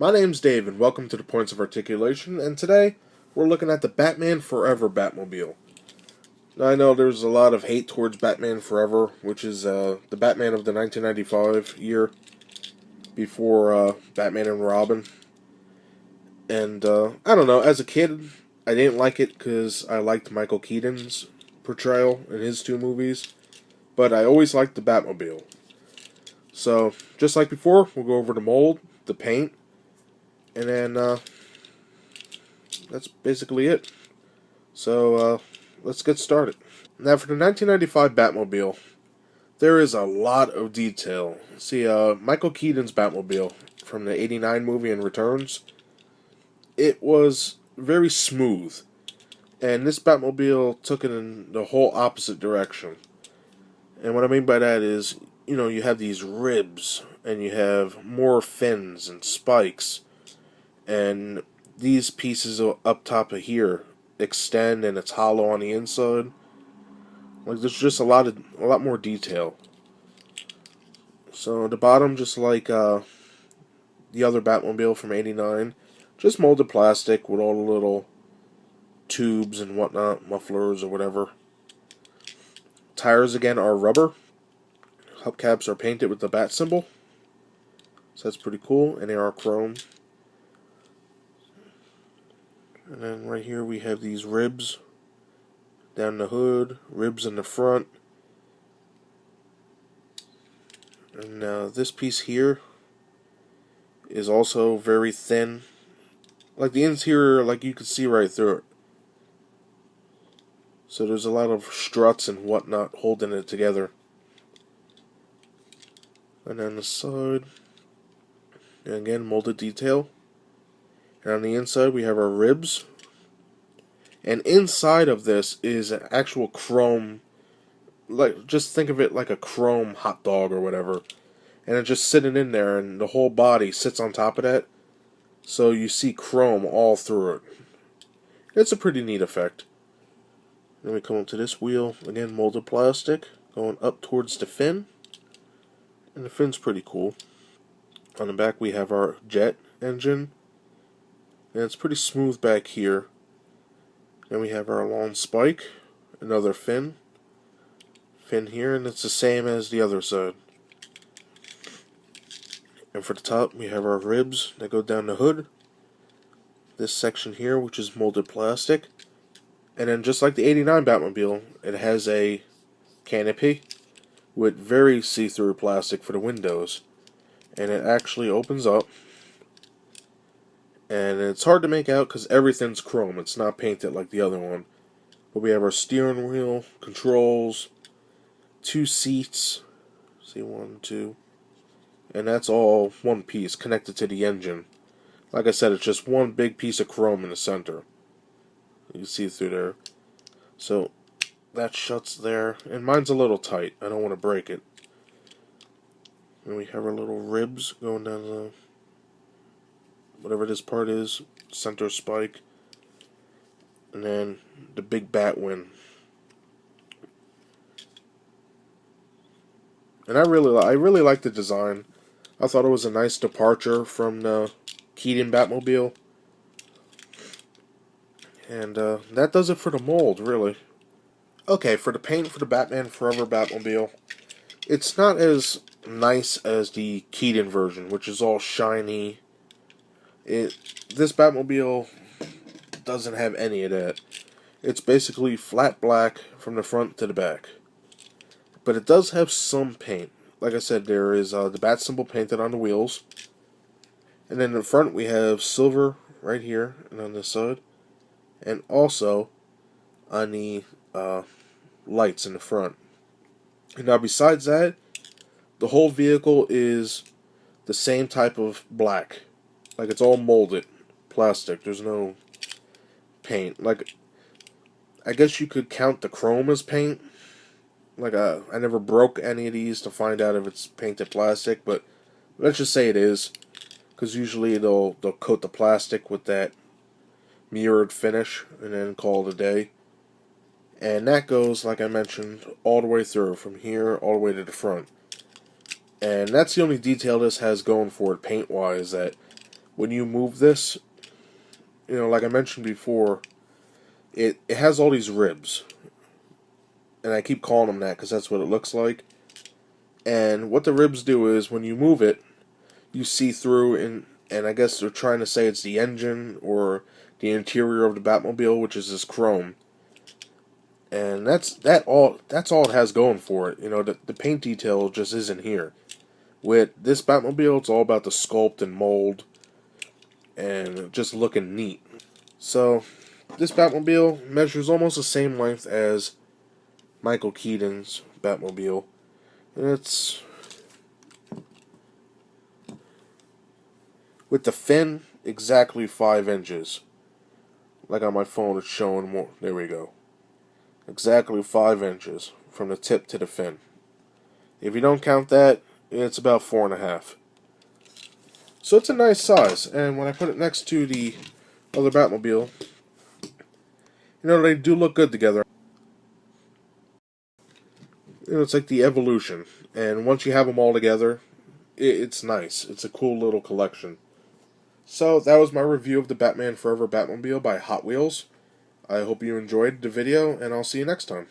My name's Dave, and welcome to the Points of Articulation, and today we're looking at the Batman Forever Batmobile. Now, I know there's a lot of hate towards Batman Forever, which is the Batman of the 1995 year, before Batman and Robin. And I don't know, as a kid, I didn't like it because I liked Michael Keaton's portrayal in his two movies, but I always liked the Batmobile. So, just like before, we'll go over the mold, the paint, and then that's basically it. So let's get started. Now for the 1995 Batmobile, there is a lot of detail. See, Michael Keaton's Batmobile from the '89 movie and Returns, it was very smooth. And this Batmobile took it in the whole opposite direction. And what I mean by that is, you have these ribs, and you have more fins and spikes, and these pieces up top of here extend, and it's hollow on the inside. Like, there's just a lot more detail. So the bottom, just like the other Batmobile from '89, just molded plastic with all the little tubes and whatnot, mufflers or whatever. Tires again are rubber. Hubcaps are painted with the bat symbol, so that's pretty cool, and they are chrome. And then right here we have these ribs down the hood, ribs in the front. And this piece here is also very thin. Like the interior, like you can see right through it. So there's a lot of struts and whatnot holding it together. And on the side, and again, molded detail. And on the inside we have our ribs. And inside of this is an actual chrome, like, just think of it like a chrome hot dog or whatever. And it's just sitting in there, and the whole body sits on top of that. So you see chrome all through it. It's a pretty neat effect. Then we come up to this wheel, again molded plastic, going up towards the fin. And the fin's pretty cool. On the back we have our jet engine. And it's pretty smooth back here. Then we have our long spike, another fin here, and it's the same as the other side. And for the top, we have our ribs that go down the hood. This section here, which is molded plastic. And then just like the '89 Batmobile, it has a canopy with very see-through plastic for the windows. And it actually opens up. And it's hard to make out because everything's chrome. It's not painted like the other one. But we have our steering wheel, controls, 2 seats. See, 1, 2. And that's all one piece connected to the engine. Like I said, it's just one big piece of chrome in the center. You can see through there. So that shuts there. And mine's a little tight. I don't want to break it. And we have our little ribs going down the, whatever this part is, center spike. And then the big bat wing. And I really like the design. I thought it was a nice departure from the Keaton Batmobile. And that does it for the mold, really. Okay, for the paint for the Batman Forever Batmobile, it's not as nice as the Keaton version, which is all shiny. This Batmobile doesn't have any of that. It's basically flat black from the front to the back. But it does have some paint. Like I said, there is the bat symbol painted on the wheels. And then in the front we have silver right here and on this side. And also on the lights in the front. And now besides that, the whole vehicle is the same type of black. Like, it's all molded plastic. There's no paint. Like, I guess you could count the chrome as paint. Like, I never broke any of these to find out if it's painted plastic, but let's just say it is, because usually they'll coat the plastic with that mirrored finish and then call it a day. And that goes, like I mentioned, all the way through, from here all the way to the front. And that's the only detail this has going for it paint-wise, that when you move this, like I mentioned before, it has all these ribs. And I keep calling them that because that's what it looks like. And what the ribs do is when you move it, you see through, and I guess they're trying to say it's the engine or the interior of the Batmobile, which is this chrome. And that's all it has going for it. The paint detail just isn't here. With this Batmobile, it's all about the sculpt and mold and just looking neat. So, this Batmobile measures almost the same length as Michael Keaton's Batmobile. And it's, with the fin, exactly 5 inches. Like on my phone, it's showing more. There we go. Exactly 5 inches from the tip to the fin. If you don't count that, it's about 4.5. So it's a nice size. And when I put it next to the other Batmobile, they do look good together. It's like the evolution. And once you have them all together, it's nice. It's a cool little collection. So that was my review of the Batman Forever Batmobile by Hot Wheels. I hope you enjoyed the video, and I'll see you next time.